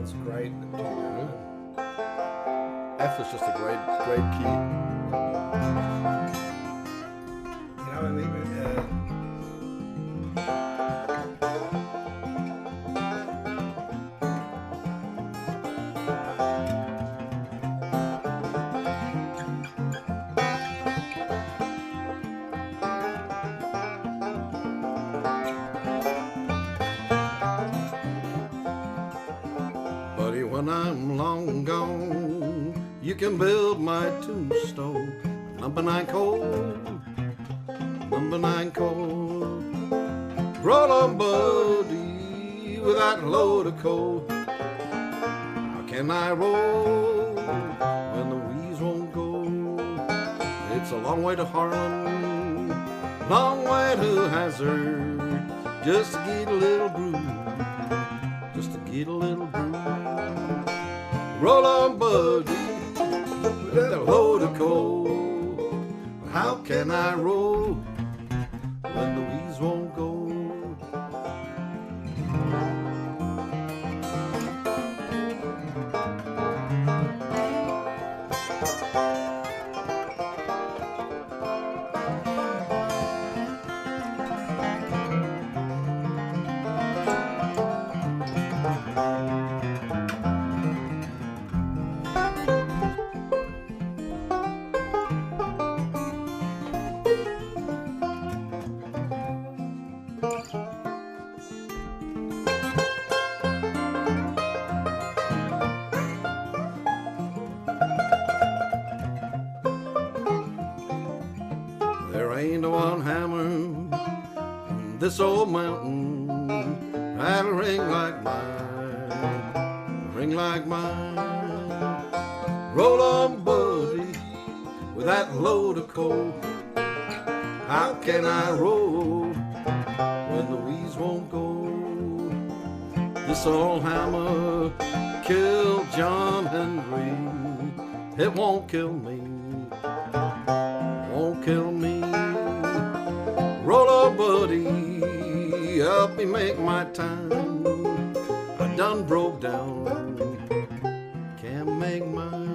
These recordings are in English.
sounds great. F is just a great key. You know, I mean, Buddy, when I'm long gone, you can build my tombstone. Number 9 cold, number 9 cold. Roll on, buddy, with that load of coal. How can I roll when the wheels won't go? It's a long way to Harlan, long way to Hazard, just to get a little groove, just to get a little groove. Roll on, buddy, with that load of coal. How can I roll when the wheels won't go? There ain't one hammer on this old mountain that'll ring like mine, ring like mine. Roll on, buddy, with that load of coal. How can I roll when the wheels won't go? This old hammer killed John Henry. It won't kill me, won't kill me. Roll on, buddy, help me make my time. I done broke down, can't make mine.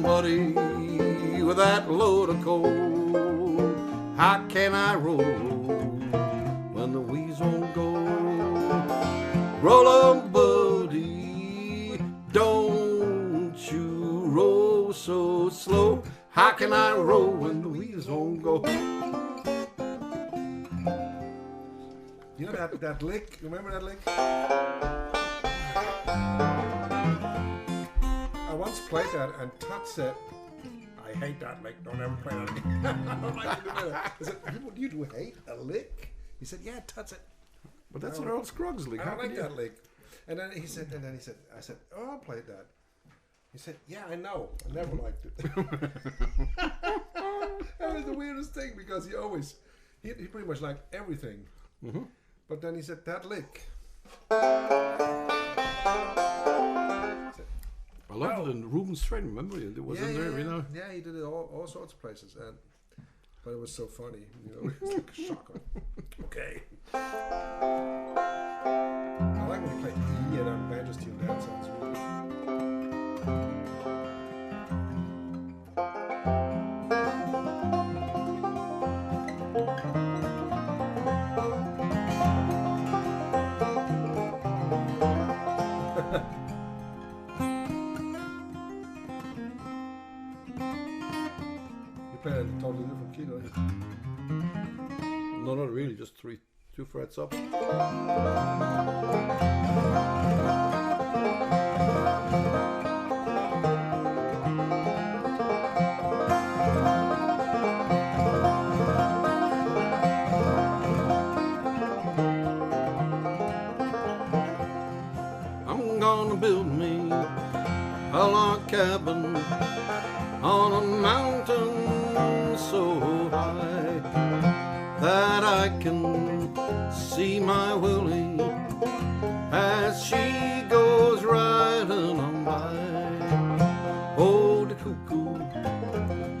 Buddy, with that load of coal, how can I roll when the wheels won't go? Roll on, buddy, don't you roll so slow. How can I roll when the wheels won't go? you know that lick? Remember that lick? I once played that and Tut said, I hate that lick, don't ever play that again. I don't like to do it. I said, you do hate a lick? He said, yeah, Tut said. But that's an Earl Scruggs lick. I don't like that lick. And then he said, I said, oh, I'll play that. He said, yeah, I know. I never liked it. That was the weirdest thing because he pretty much liked everything. Mm-hmm. But then he said, that lick. I loved it in Ruben's Train, remember? It was in there, you know? Yeah, he did it all sorts of places. But it was so funny. You know, it was like a shocker. Okay. I like when he played E and on banjos tune. That sounds really You play a totally different key, don't you? No, not really, just 2 frets up. I'm gonna build me a log cabin on a mountain so high that I can see my Willie as she goes riding on by. Oh, the cuckoo,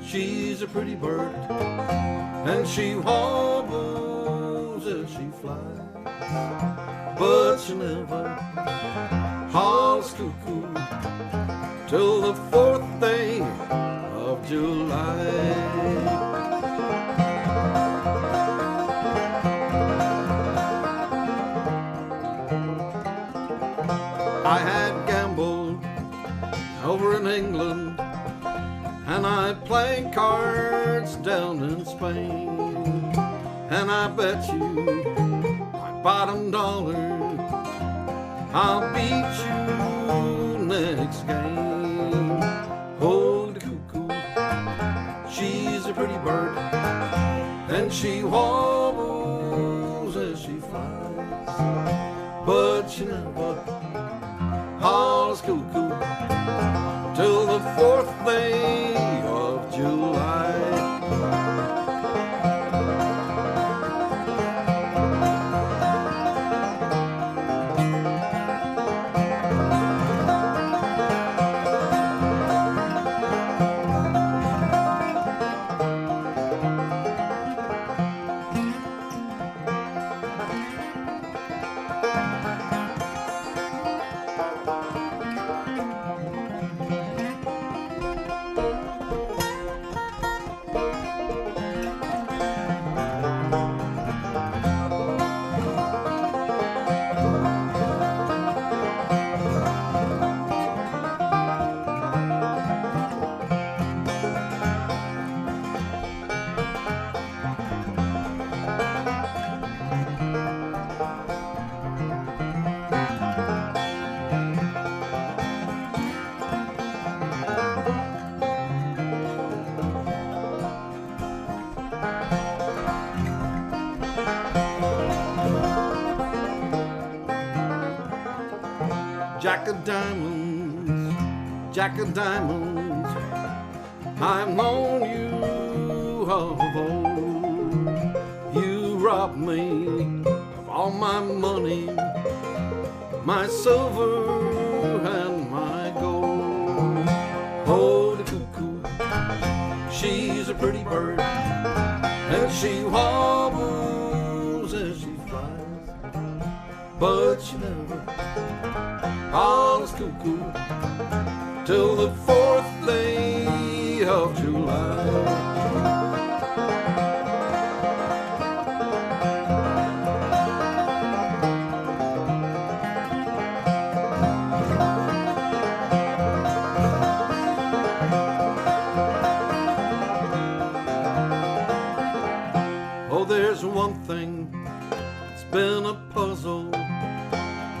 she's a pretty bird, and she wobbles as she flies, but she never hauls cuckoo till the 4th day of July. I had gambled over in England, and I played cards down in Spain, and I bet you my bottom dollar I'll beat you next game. Oh, the cuckoo, she's a pretty bird, and she wobbles as she flies, but she never hauls cuckoo till the 4th day of July. Jack of diamonds, Jack of diamonds, I've known you of old. You robbed me of all my money, my silver and my gold. Oh, the cuckoo, she's a pretty bird, and she wobbles as she flies, but she never hauls cuckoo till the 4th day of July. Oh, there's one thing that's been a puzzle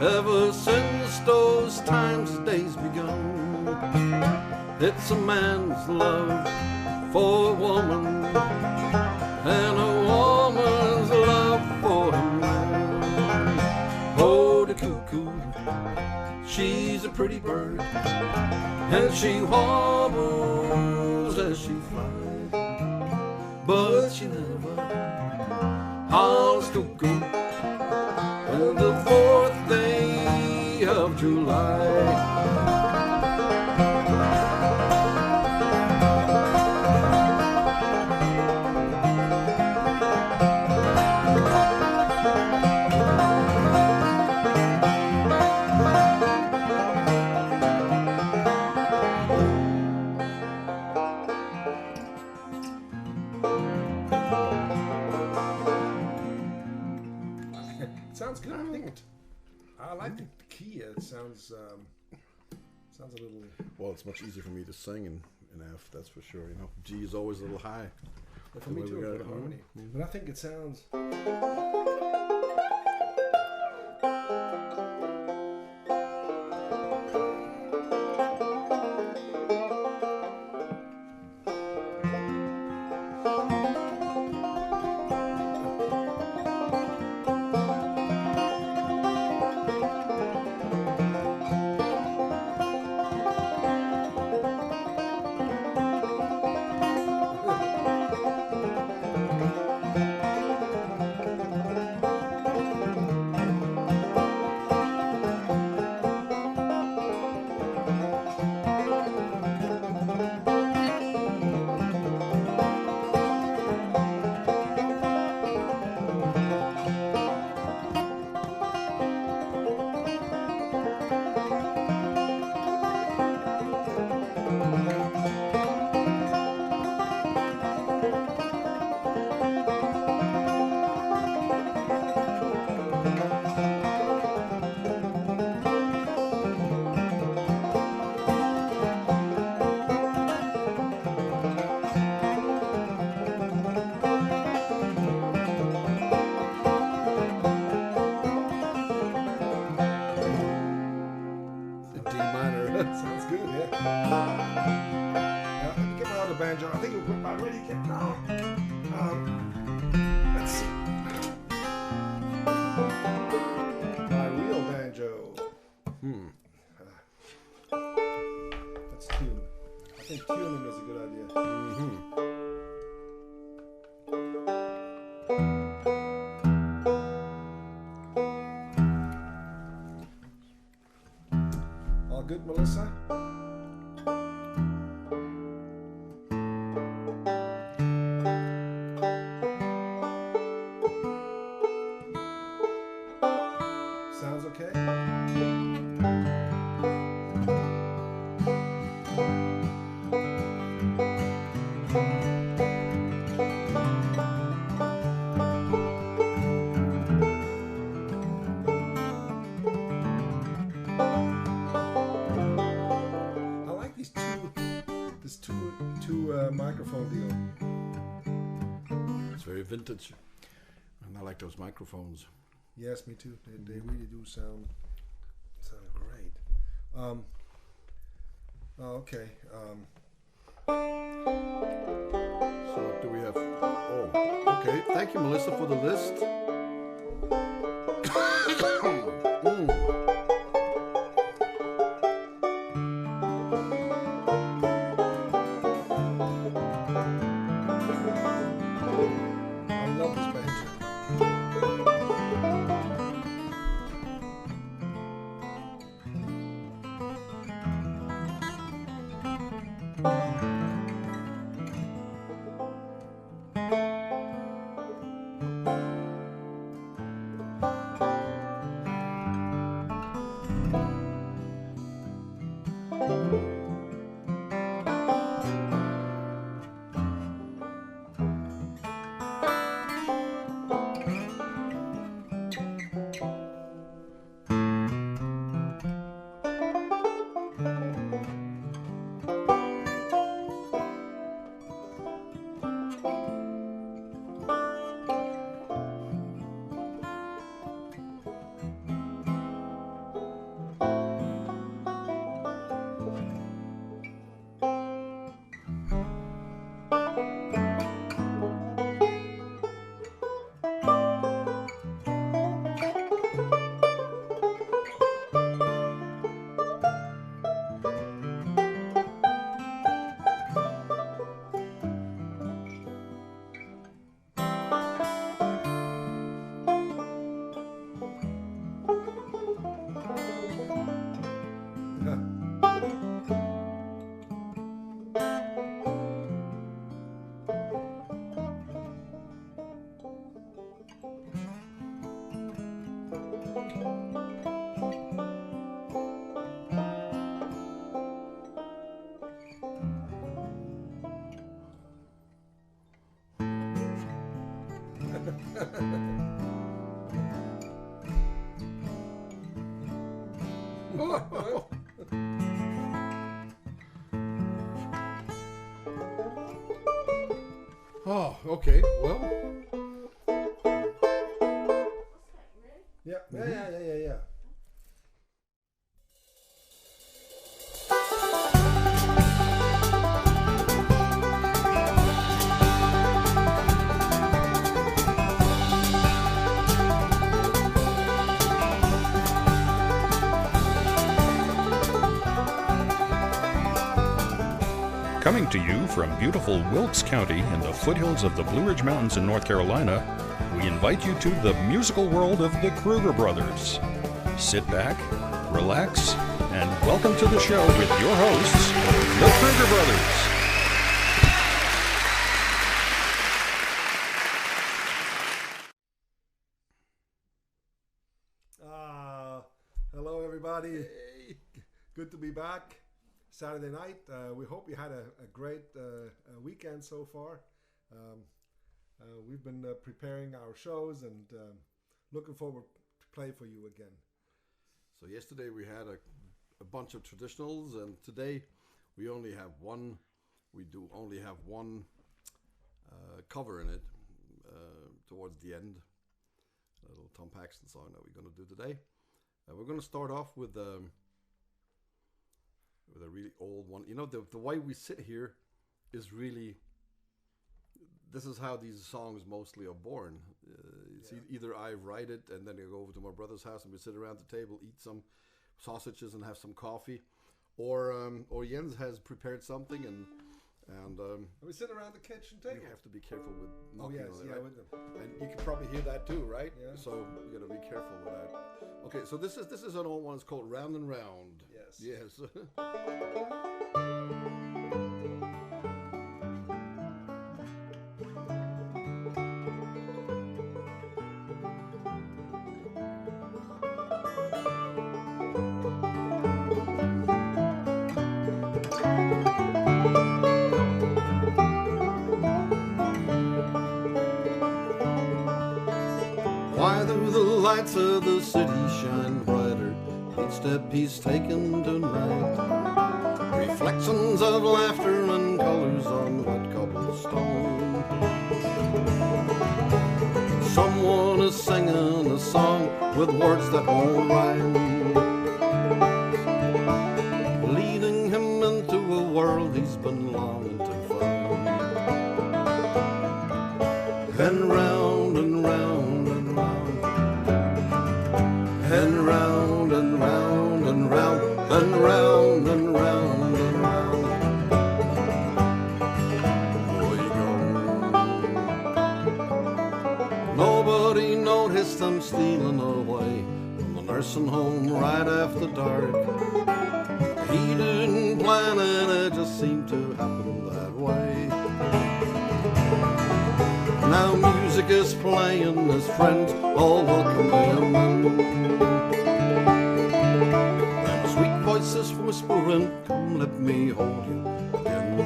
ever since those times and days begun. It's a man's love for a woman, and a woman's love for a man. Oh, the cuckoo, she's a pretty bird, and she wobbles as she flies, but she never hauls cuckoo till the 4th day of July. Sounds good. I think I like the key. It sounds a little. Well, it's much easier for me to sing in F, that's for sure. You know, G is always a little high. But for me too, for the harmony. But I think it sounds. Sounds good, yeah. Now, let me get my other banjo. I think I already get now. Let's see. My real banjo. Let's tune. I think tuning is a good idea. All good, Melissa? Sounds okay? Microphone deal. It's very vintage, and I like those microphones. Yes, me too. They really do sound great. Okay. So what do we have? Oh, okay. Thank you, Melissa, for the list. Oh, okay. Well, yeah. Coming to you from beautiful Wilkes County in the foothills of the Blue Ridge Mountains in North Carolina, we invite you to the musical world of the Kruger brothers. Sit back, relax, and welcome to the show with your hosts, the Kruger brothers. Hello, everybody. Good to be back. Saturday night. We hope you had a great weekend so far. We've been preparing our shows and looking forward to play for you again. so yesterday we had a bunch of traditionals, and today we only have one. We do only have one cover in it towards the end. A little Tom Paxton song that we're going to do today. We're going to start off with a really old one. You know, the way we sit here is really, this is how these songs mostly are born. Either I write it and then I go over to my brother's house and we sit around the table, eat some sausages and have some coffee, or Jens has prepared something and we sit around the kitchen table. you have to be careful with knocking on it, yeah, right? with them. And you can probably hear that too, right? Yeah. So you got to be careful with that. Okay, so this is an old one. It's called Round and Round. Yes. Why do the lights of the city shine brighter each step he's taken tonight? Reflections of laughter and colors on wet cobblestone. Someone is singing a song with words that won't rhyme, leading him into a world he's been longing to find. And round and round and round, and round and round and round, and round and round and round, away you go. Nobody noticed them stealing away from the nursing home right after dark. He didn't plan it, it just seemed to happen that way. Now music is playing, his friends all welcome him in. Them sweet voices whispering, come let me hold you again.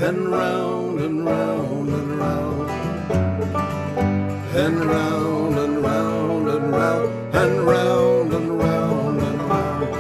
And round and round and round, and round and round and round, and round and round and round.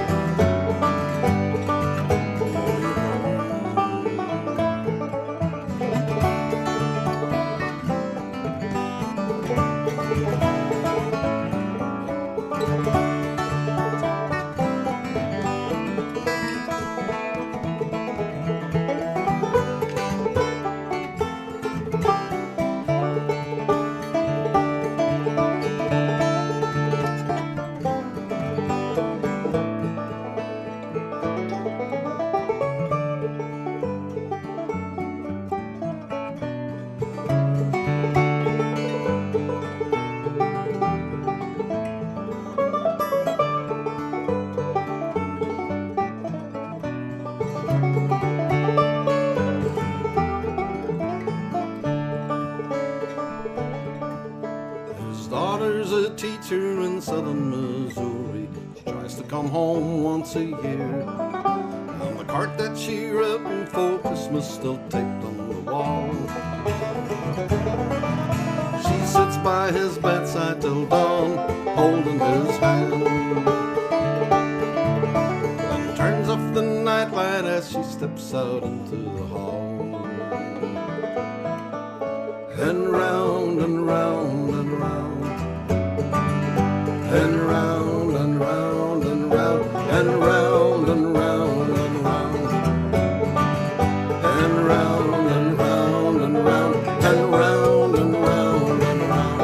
Teacher in southern Missouri. She tries to come home once a year. And the card that she written for Christmas still taped on the wall. She sits by his bedside till dawn, holding his hand, and turns off the nightlight as she steps out into the hall. and round and round and round, and round and round and round, and round and round and round, and round and round and round, and round and round and round.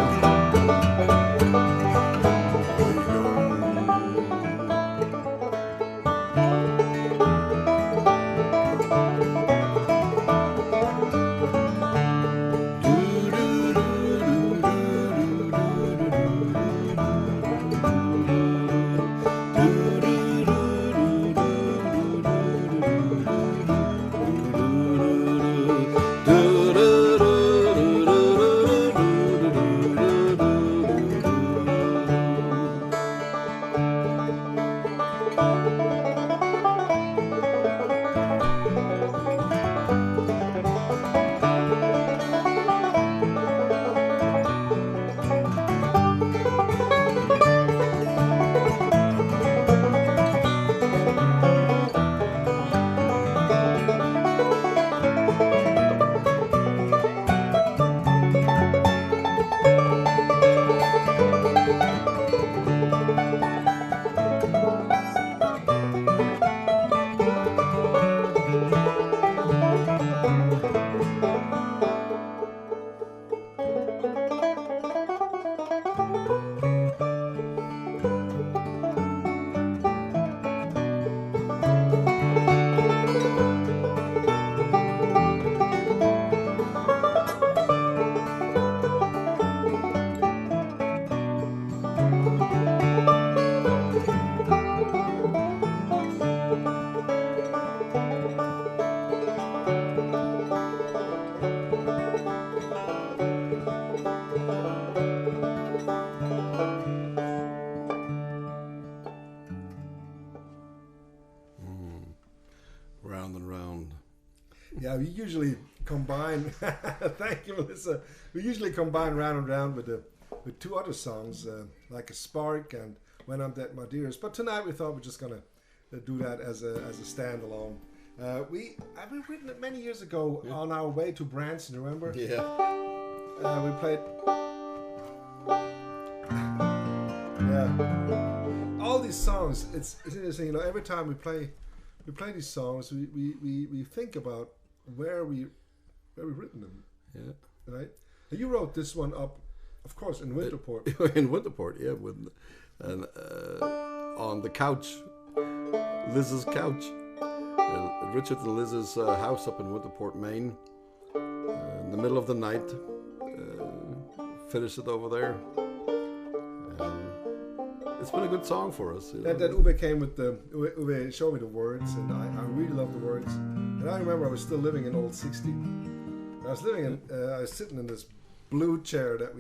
Round and round. Yeah, we usually combine. Thank you, Melissa. We usually combine Round and Round with two other songs, like A Spark and When I'm Dead, My Dears. But tonight we thought we're just gonna do that as a standalone. We've written it many years ago on our way to Branson. Remember? Yeah. We played. Yeah. All these songs. It's interesting. You know, every time we play these songs, we think about where we've written them. Yeah. Right. And you wrote this one up, of course, in Winterport. In Winterport, yeah, and on the couch, Liz's couch, Richard and Liz's house up in Winterport, Maine. In the middle of the night, finished it over there. It's been a good song for us. You know? That Uwe came with Uwe showed me the words, and I really love the words. And I remember I was still living in Old 60. I was sitting in this blue chair that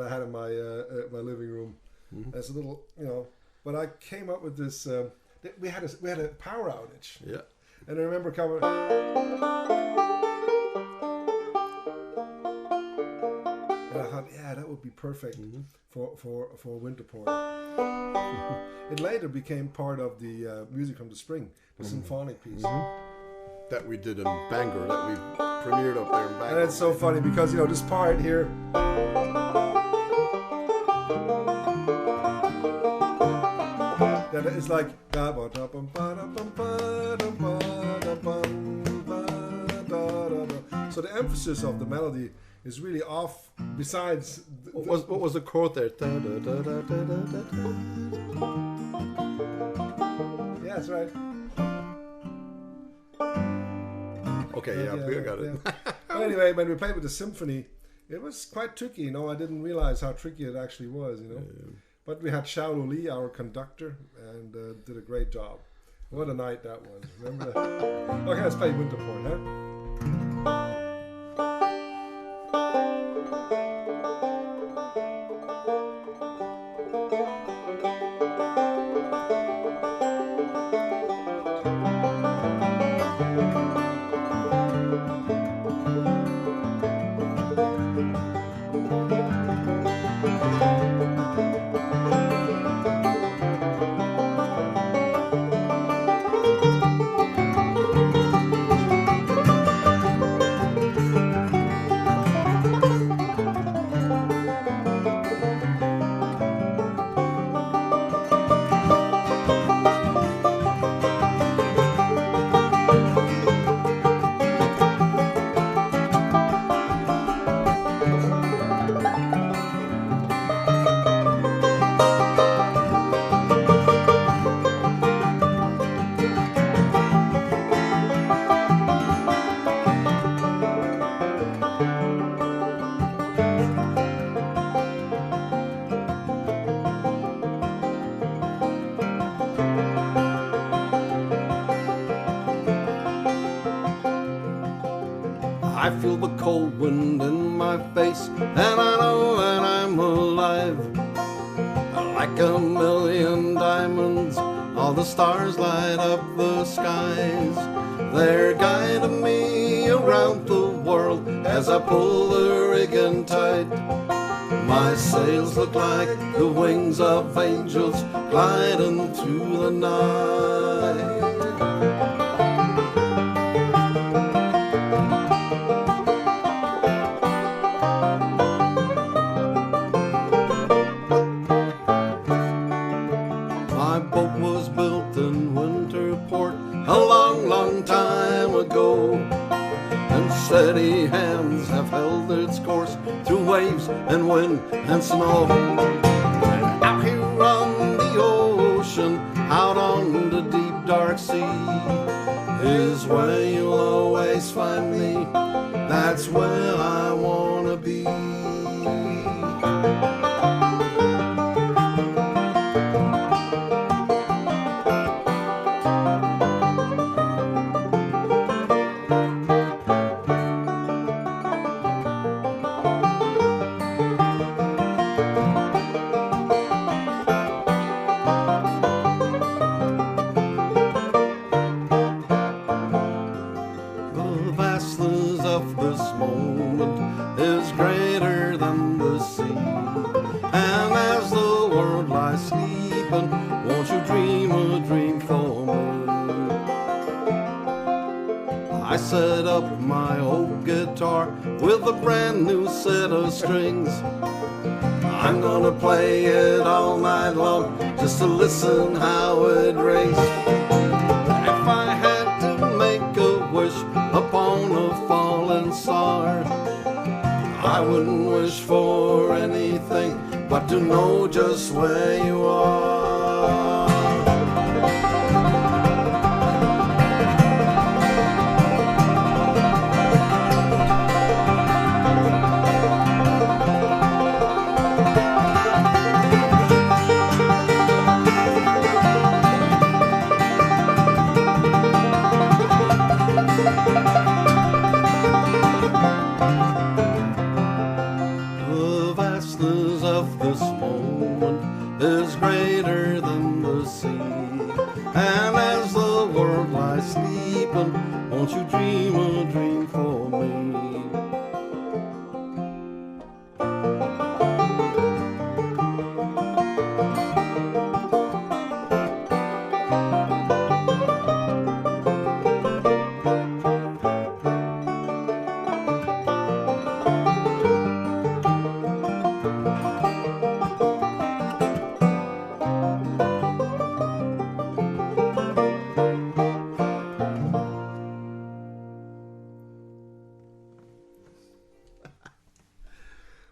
I had in my living room. Mm-hmm. It's a little, you know, but I came up with this. We had a power outage. Yeah. And I remember coming. And I thought, yeah, that would be perfect for Winterport. It later became part of the Music from the Spring, the symphonic piece. That we did in Bangor, that we premiered up there in Bangor. And it's so funny because, you know, this part here. That it's like. So the emphasis of the melody is really off. Besides, what was the chord there? Yeah, that's right. Okay, yeah, we got it. Yeah. Well, anyway, when we played with the symphony, it was quite tricky. You know, I didn't realize how tricky it actually was. You know, but we had Xiaolu Li, our conductor, and did a great job. What a night that was! Remember that? Okay, let's play Winterport, huh? I feel the cold wind in my face, and I know that I'm alive. Like a million diamonds, all the stars light up the skies. They're guiding me around the world as I pull the rigging tight. My sails look like the wings of angels gliding through the night. My boat was built in Winterport a long, long time ago, and steady hands have held its course through waves and wind and snow. And out here on the ocean, out on the deep dark sea, is where you'll always find me. That's where I wanna be. Won't you dream a dream for me? I set up my old guitar with a brand new set of strings. I'm gonna play it all night long just to listen how it rings. If I had to make a wish upon a fallen star, I wouldn't wish for anything but to know just where you are. The vastness of this moment is greater than the sea, and as the world lies sleeping, won't you dream a dream for me?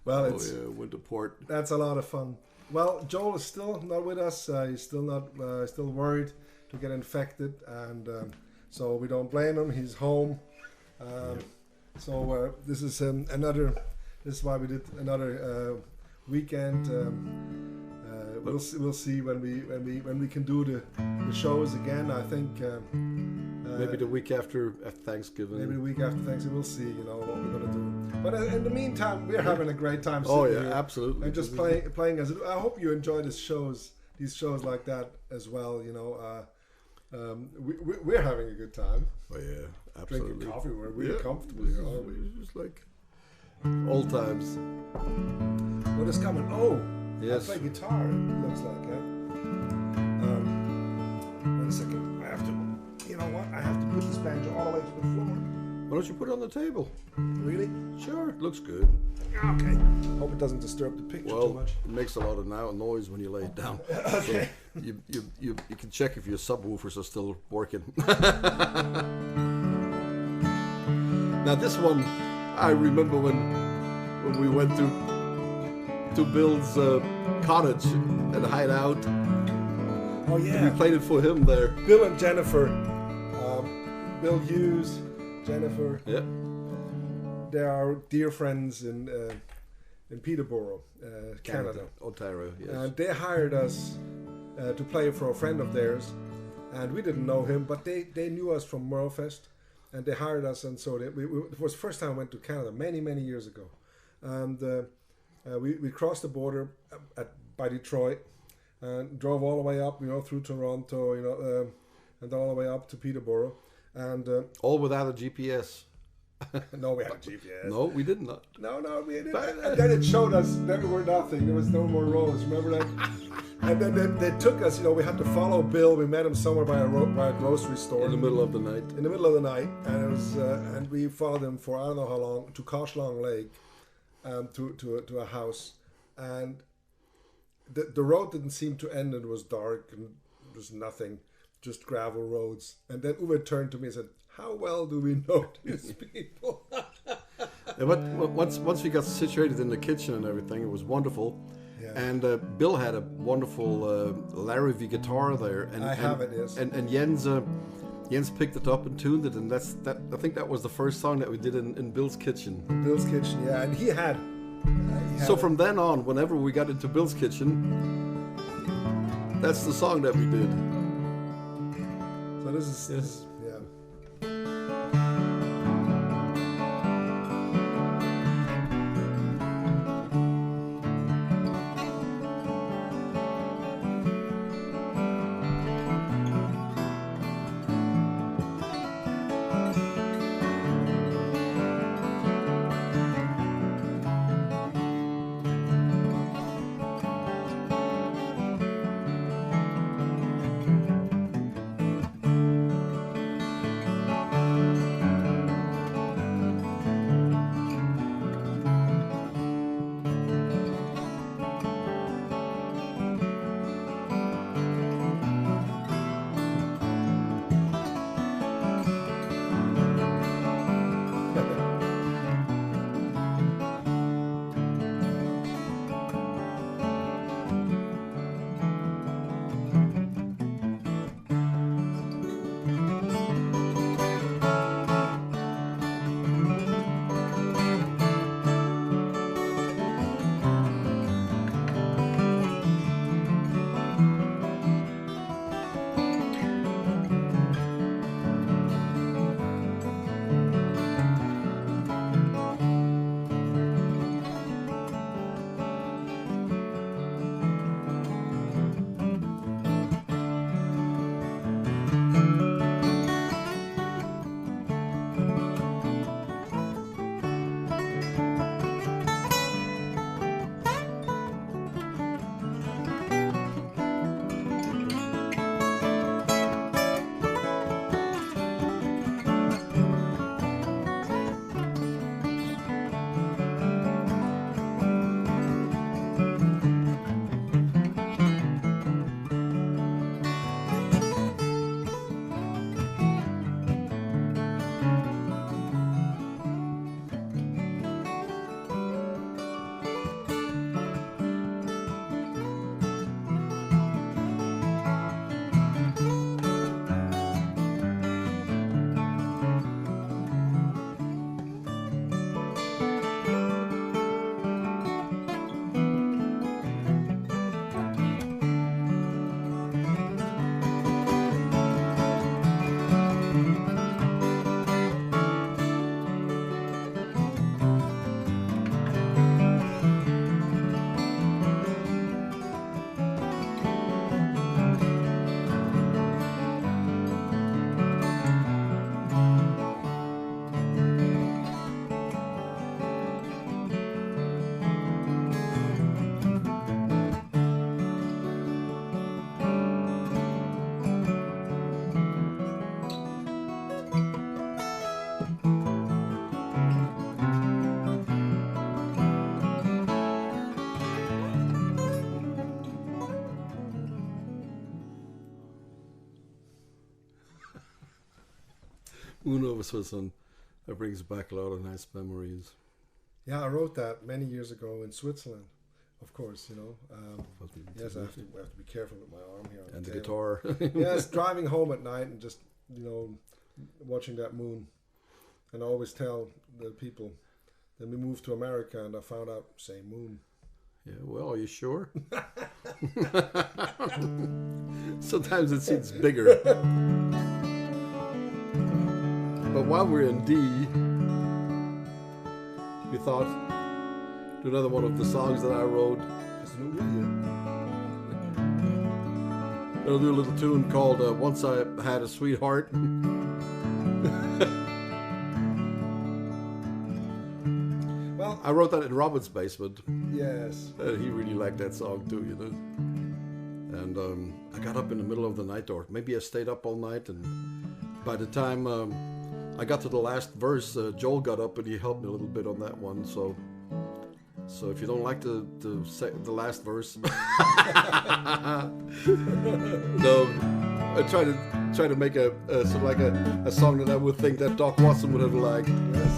Well, it's Winterport. that's a lot of fun. Well, Joel is still not with us. He's still not still worried to get infected, and so we don't blame him. He's home. So this is another. This is why we did another weekend. We'll see when we can do the shows again. I think Maybe the week after Thanksgiving. maybe the week after Thanksgiving. We'll see. You know what we're gonna do. But in the meantime, we're having a great time. Oh sitting yeah, here absolutely. and just playing as. I hope you enjoy these shows like that as well. You know, we're having a good time. Oh yeah, absolutely. Drinking coffee. We're really comfortable here, aren't we? It's just like old times. What is coming? Oh, Yes. I play guitar. It looks like. Yeah. One second. I have to. You know what? I have to put this banjo all the way to the floor. Why don't you put it on the table? Really? Sure, it looks good. Okay. Hope it doesn't disturb the picture too Well, much. it makes a lot of noise when you lay it down. Okay. So you can check if your subwoofers are still working. Now this one, I remember when we went to Bill's cottage and hide out. Oh We yeah. played it for him there. Bill and Jennifer. Bill Hughes, Jennifer. Yeah. They are dear friends in Peterborough, Canada. Ontario, yes. And they hired us to play for a friend of theirs, and we didn't know him, but they knew us from Merlefest, and they hired us, and so it was the first time I went to Canada many years ago, and we crossed the border by Detroit and drove all the way up, through Toronto, and all the way up to Peterborough, and all without a GPS. No, we had a GPS. No, we did not. No, we didn't. And then it showed us there were nothing. There was no more roads. Remember that? And then they took us. We had to follow Bill. We met him somewhere by a grocery store in the middle of the night. In the middle of the night, and it was, and we followed him for I don't know how long to Coshlong Lake, to a house, and the road didn't seem to end. And it was dark and there was nothing, just gravel roads. And then Uwe turned to me and said, "How well do we know these people?" Yeah, but once we got situated in the kitchen and everything, it was wonderful. Yeah. And Bill had a wonderful Larry V guitar there, and I have it, yes. And Jens picked it up and tuned it, and I think that was the first song that we did in Bill's kitchen. Bill's kitchen, yeah, and he had. So from then on, whenever we got into Bill's kitchen, that's the song that we did. So this is yeah. Uno was one that brings back a lot of nice memories. Yeah, I wrote that many years ago in Switzerland, of course, yes, I have to be careful with my arm here. And the guitar. Yes, driving home at night and just, watching that moon. And I always tell the people, then we moved to America and I found out, same moon. Yeah, well, are you sure? Sometimes it seems bigger. But while we're in D, we thought do another one of the songs that I wrote. I'll do a little tune called Once I Had a Sweetheart. Well, I wrote that in Robin's basement. yes. He really liked that song too, you know. And I got up in the middle of the night, or maybe I stayed up all night, and by the time I got to the last verse, Joel got up and he helped me a little bit on that one. So if you don't like the last verse, no, I try to make a sort of like a song that I would think that Doc Watson would have liked. Yes.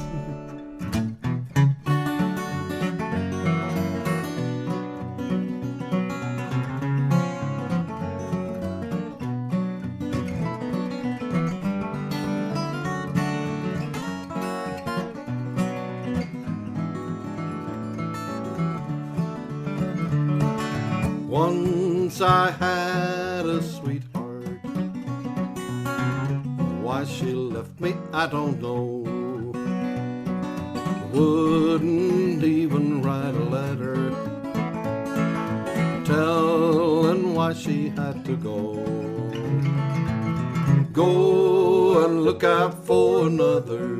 Once I had a sweetheart. Why she left me, I don't know. Wouldn't even write a letter telling why she had to go. Go and look out for another.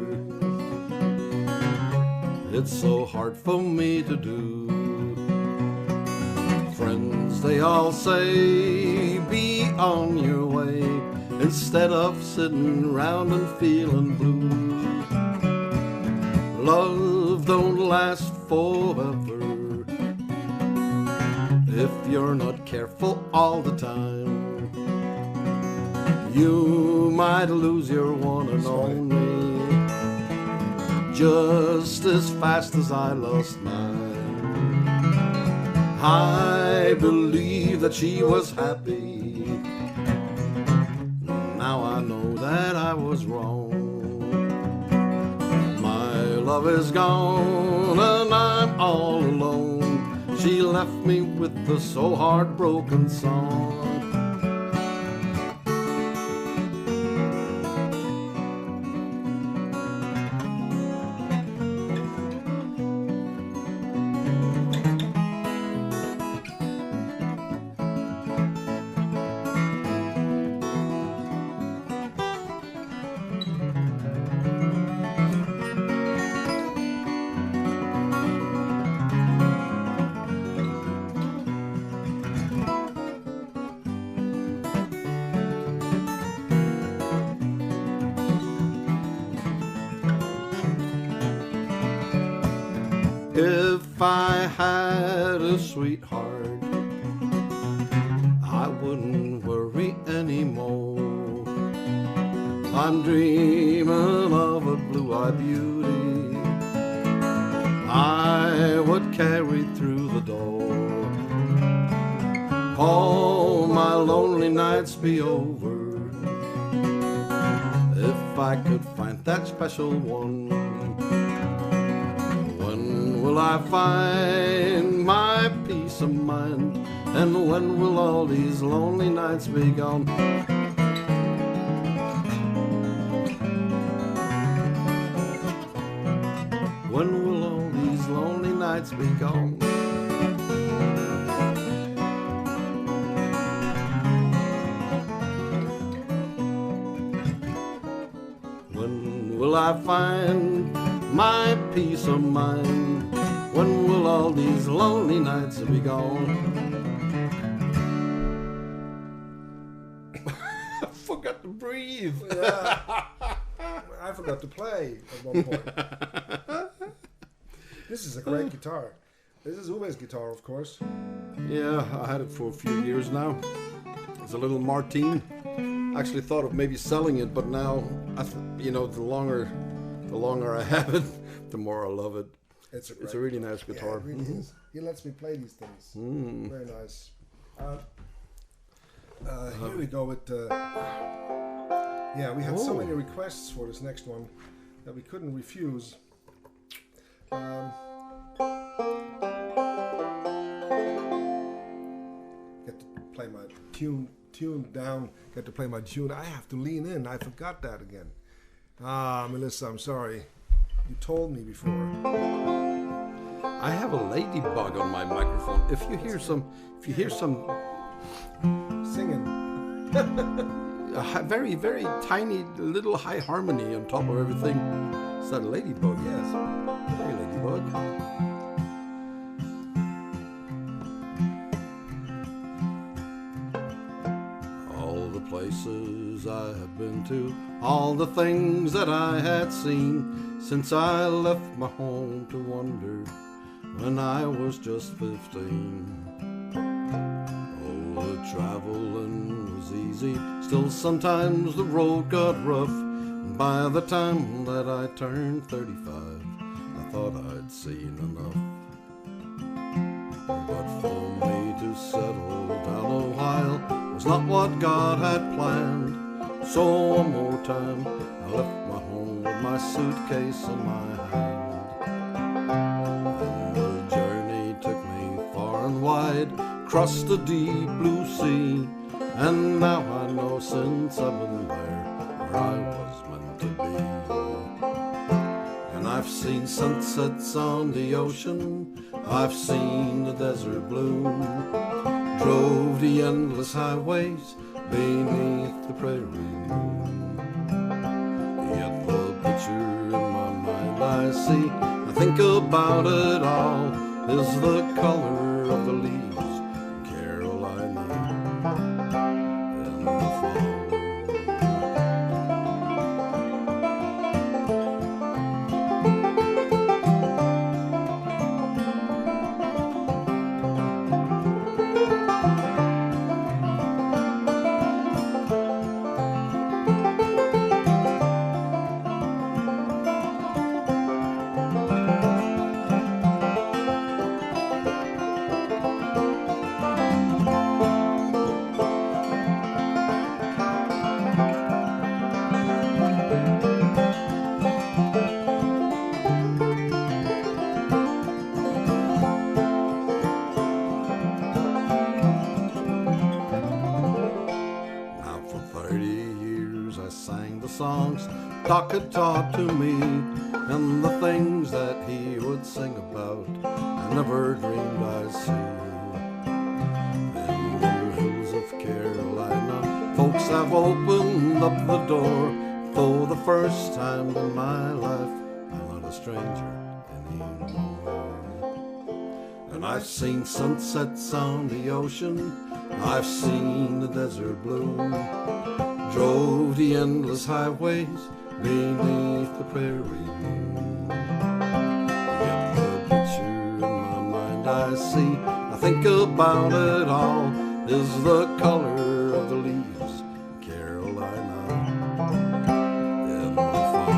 It's so hard for me to do. Friends, they all say, be on your way, instead of sitting around and feeling blue. Love don't last forever if you're not careful all the time. You might lose your one and only just as fast as I lost mine. I believe that she was happy. Now I know that I was wrong. My love is gone and I'm all alone. She left me with a so heartbroken song. If I had a sweetheart, I wouldn't worry anymore. I'm dreaming of a blue-eyed beauty I would carry through the door. All my lonely nights be over if I could find that special one. Will I find my peace of mind? And when will all these lonely nights be gone? When will all these lonely nights be gone? When will I find my peace of mind? When will all these lonely nights be gone? I forgot to breathe. Yeah. I forgot to play at one point. This is a great guitar. This is Uwe's guitar, of course. Yeah, I had it for a few years now. It's a little Martine. Actually thought of maybe selling it, but now, the longer I have it, the more I love it. It's a really nice guitar. Yeah, it really is. He lets me play these things. Very nice. Here we go with... we had so many requests for this next one that we couldn't refuse. Get to play my tune down. Get to play my tune. I have to lean in. I forgot that again. Ah, Melissa, I'm sorry. You told me before. I have a ladybug on my microphone. If you hear some Singing. very, very tiny little high harmony on top of everything, is that a ladybug? Yes. Hey, ladybug. All the places I have been to, all the things that I had seen since I left my home to wander when I was just 15. Oh, the traveling was easy, still sometimes the road got rough. And by the time that I turned 35, I thought I'd seen enough. But for me to settle down a while was not what God had planned. So one more time I left my home with my suitcase in my hand. And the journey took me far and wide, crossed the deep blue sea. And now I know since I've been there where I was meant to be. And I've seen sunsets on the ocean, I've seen the desert bloom, drove the endless highways beneath the prairie moon. Yet the picture in my mind I see, I think about it all, is the color of the leaves in Carolina in the fall. Doc had taught to me, and the things that he would sing about I never dreamed I'd see. In the hills of Carolina, folks have opened up the door. For the first time in my life, I'm not a stranger anymore. And I've seen sunsets on the ocean, I've seen the desert bloom, drove the endless highways beneath the prairie moon. Yet the picture in my mind I see, I think about it all, is the color of the leaves in Carolina in the fall.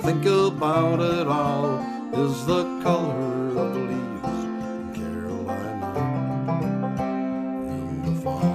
Think about it all, is the color of the leaves in Carolina in the fall.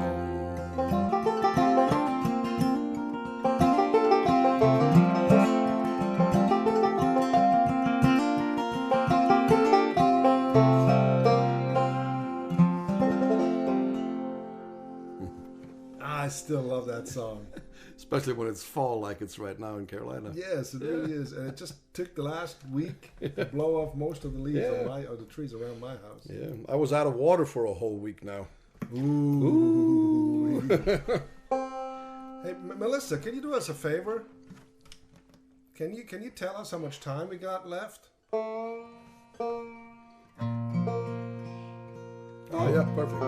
I still love that song. Especially when it's fall like it's right now in Carolina. Yes, it really is. And it just took the last week to blow off most of the leaves of the trees around my house. Yeah, I was out of water for a whole week now. Ooh. Hey, Melissa, can you do us a favor? Can you tell us how much time we got left? Oh, yeah, perfect.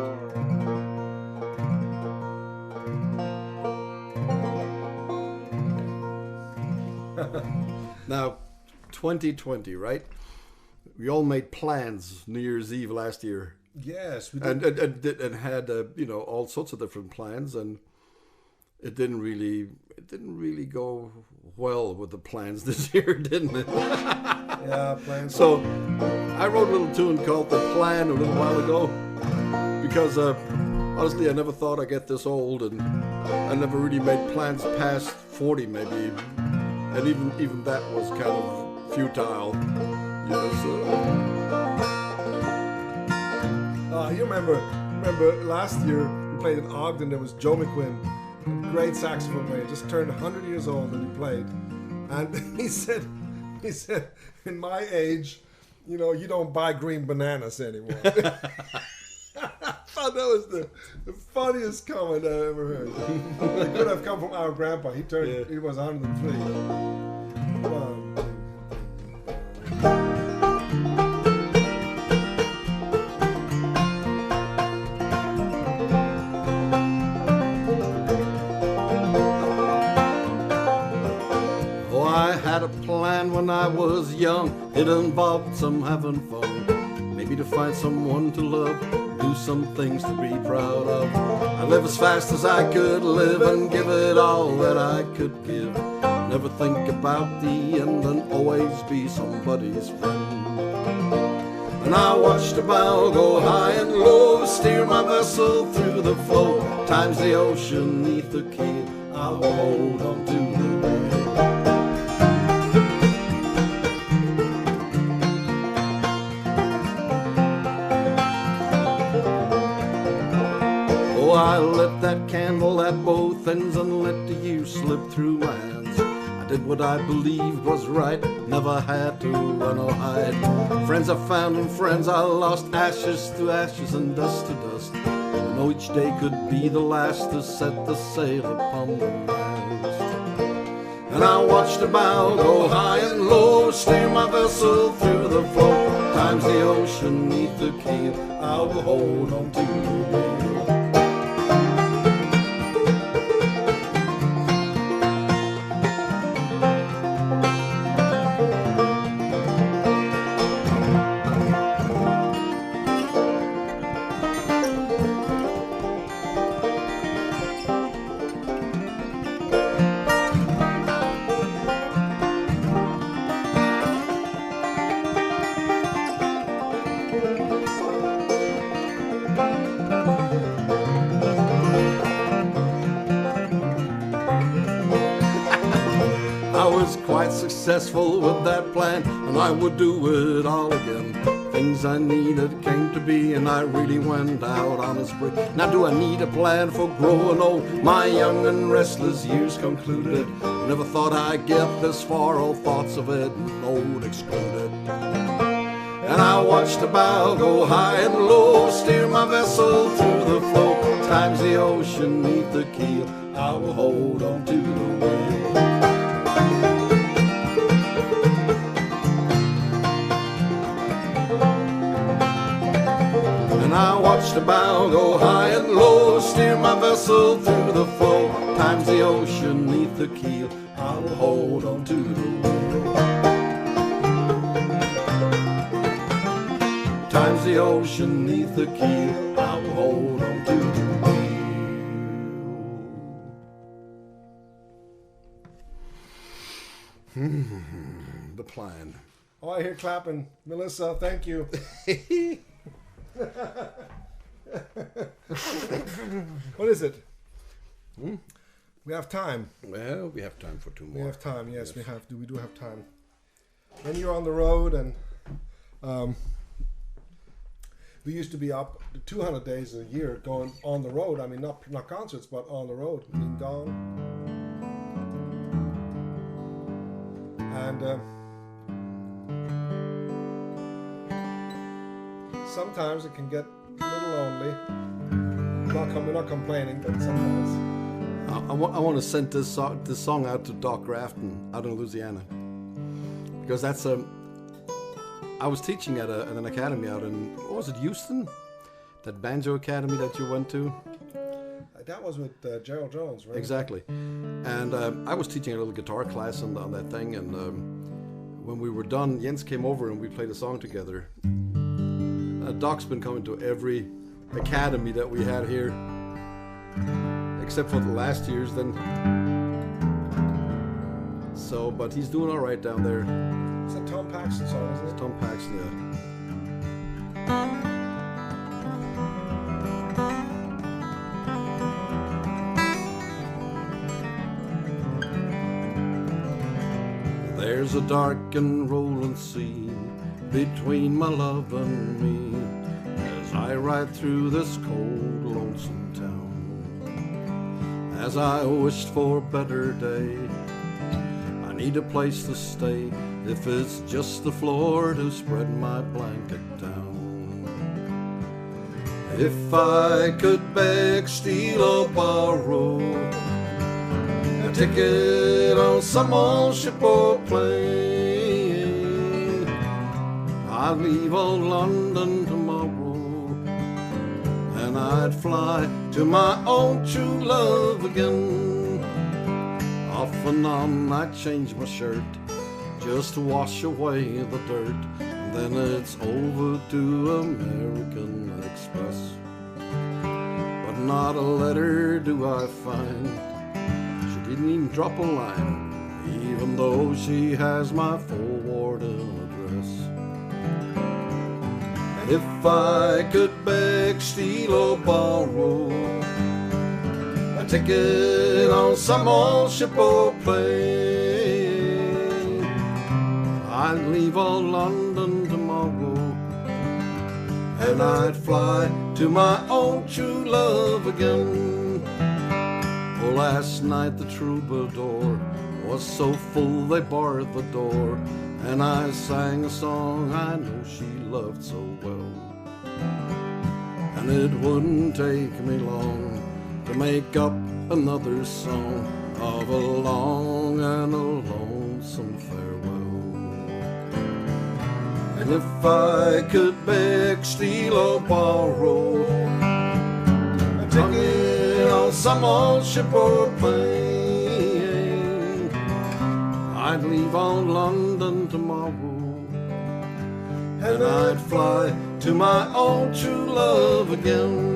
Now, 2020, right? We all made plans New Year's Eve last year. Yes, we did. And had all sorts of different plans, and it didn't really go well with the plans this year, didn't it? Yeah, plans. So I wrote a little tune called The Plan a little while ago because honestly I never thought I'd get this old, and I never really made plans past 40 maybe, and even that was kind of futile. You remember last year we played in Ogden. There was Joe McQuinn, a great saxophone player, just turned 100 years old, and he played. And he said, in my age, you don't buy green bananas anymore. I thought that was the funniest comment I ever heard. It could have come from our grandpa. He was 103. Oh, I had a plan when I was young. It involved some having fun. Maybe to find someone to love, do some things to be proud of. I live as fast as I could live and give it all that I could give. Never think about the end and always be somebody's friend. And I watched the bow go high and low, steer my vessel through the flow. Times the ocean neath the keel, I will hold on to the wheel. I lit that candle at both ends and let the use slip through my hands. I did what I believed was right, never had to run or hide. Friends I found and friends I lost, ashes to ashes and dust to dust. I know each day could be the last to set the sail upon the mast. And I watched the bow go high and low, steer my vessel through the flow. Times the ocean neath the keel, I will hold on to the wheel. Successful with that plan, and I would do it all again. Things I needed came to be, and I really went out on a spree. Now do I need a plan for growing old? My young and restless years concluded. Never thought I'd get this far, all thoughts of it old excluded. And I watched the bow go high and low, steer my vessel through the flow. Times the ocean neath the keel, I will hold on to the wheel. And I watched the bow go high and low, steer my vessel through the flow. Times the ocean neath the keel, I will hold on to the wheel. Times the ocean neath the keel, I will hold on to the wheel. The plan. Oh, I hear clapping. Melissa, thank you. What is it? We have time. Well, we have time for two more. We have time, yes. We do have time. When you're on the road, and we used to be up 200 days a year going on the road. I mean, not concerts, but on the road, being gone. And sometimes it can get a little lonely. We're not complaining, but sometimes. I want to send this song out to Doc Grafton out in Louisiana, because that's I was teaching at an academy out in, what was it, Houston? That banjo academy that you went to? That was with Gerald Jones, right? Exactly. And I was teaching a little guitar class on that thing, and when we were done, Jens came over and we played a song together. Doc's been coming to every academy that we had here, except for the last year's then. So, but he's doing all right down there. It's a Tom Paxton song, isn't it? Tom Paxton, yeah. There's a dark and rolling sea between my love and me as I ride through this cold, lonesome town. As I wished for a better day, I need a place to stay, if it's just the floor to spread my blanket down. If I could beg, steal, or borrow a ticket on some old ship or plane, I'd leave old London tomorrow, and I'd fly to my own true love again. Off and on I'd change my shirt just to wash away the dirt, and then it's over to American Express. But not a letter do I find, she didn't even drop a line, even though she has my forwarding address. And if I could beg, steal, or borrow a ticket on some old ship or plane, I'd leave old London tomorrow, and I'd fly to my own true love again. Oh, last night the troubadour was so full they barred the door, and I sang a song I know she loved so well. And it wouldn't take me long to make up another song of a long and a lonesome farewell. And if I could beg, steal, or borrow a ticket on some old ship or plane, I'd leave on London tomorrow, and I'd fly to my own true love again.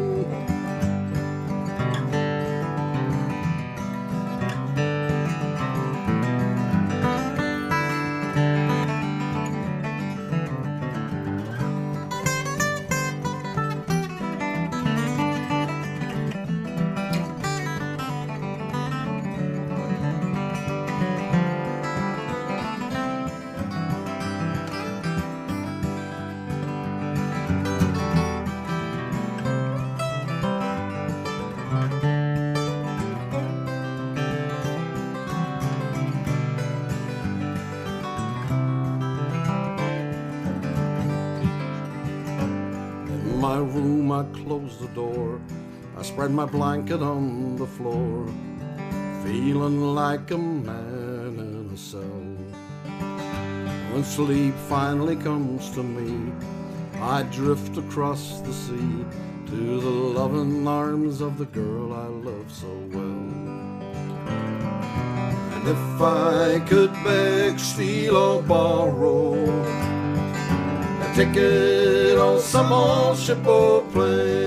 My room, I closed the door, I spread my blanket on the floor, feeling like a man in a cell. When sleep finally comes to me, I drift across the sea to the loving arms of the girl I love so well. And if I could beg, steal, or borrow a ticket on some old ship or plane,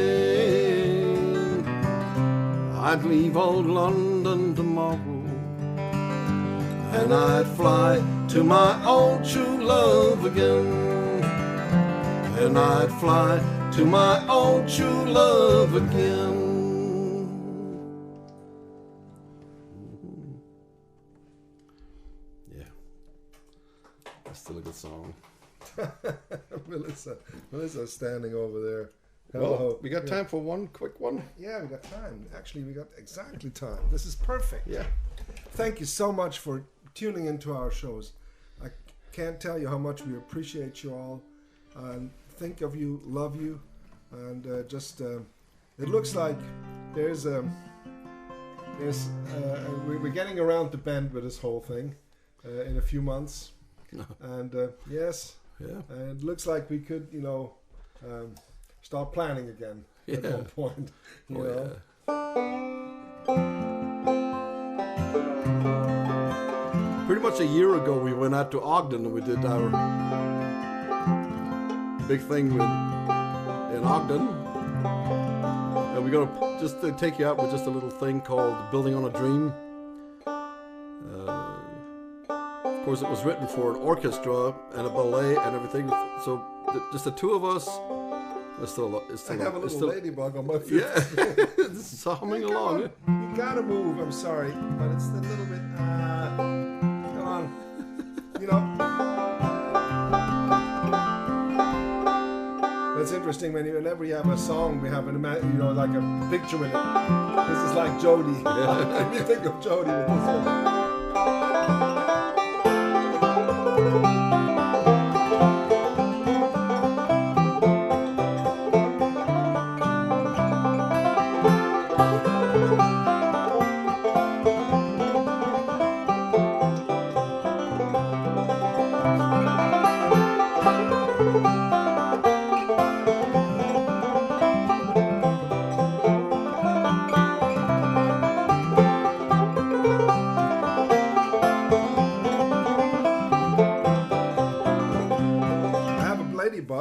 I'd leave old London tomorrow, and I'd fly to my old true love again, and I'd fly to my old true love again. Yeah, that's still a good song. Melissa's standing over there. Hello. Well, we got time for one quick one. Yeah, we got time. Actually, we got exactly time. This is perfect. Yeah. Thank you so much for tuning into our shows. I can't tell you how much we appreciate you all, and think of you, love you, and it looks like we're getting around the bend with this whole thing in a few months, and yes. Yeah. And it looks like we could, start planning again at one point. You know? Yeah. Pretty much a year ago, we went out to Ogden and we did our big thing in Ogden. And we're going to just take you out with just a little thing called Building on a Dream. Of course, it was written for an orchestra and a ballet and everything. So just the two of us. It's still I have a little ladybug on my feet. Yeah, it's humming along. You gotta move. I'm sorry, but it's a little bit. Come on. That's interesting. Whenever you have a song, we have like a picture with it. This is like Jody. If you think of Jody with this one.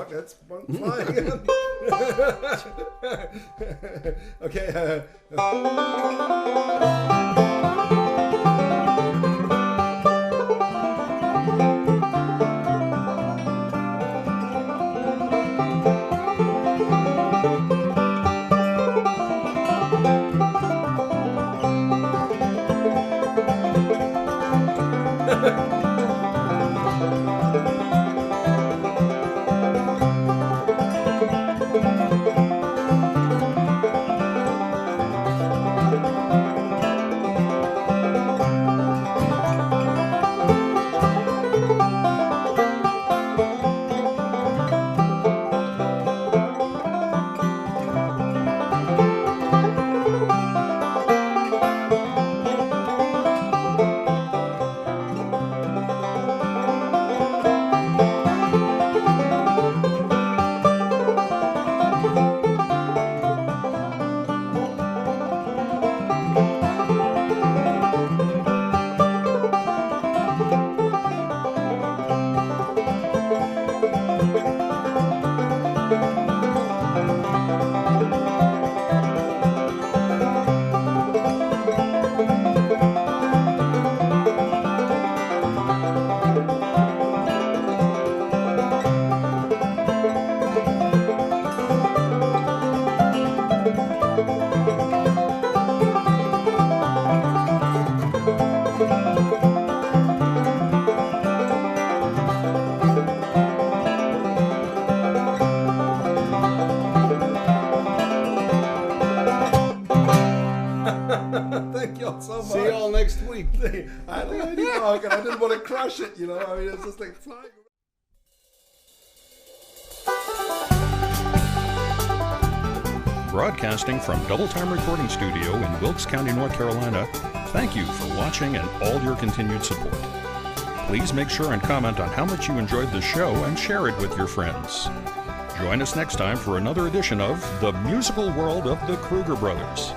That's flying. Okay. Thank y'all so much. See y'all next week. I had a lady dog and I didn't want to crush it, it's just like flying. Broadcasting from Double Time Recording Studio in Wilkes County, North Carolina, thank you for watching and all your continued support. Please make sure and comment on how much you enjoyed the show and share it with your friends. Join us next time for another edition of The Musical World of the Kruger Brothers.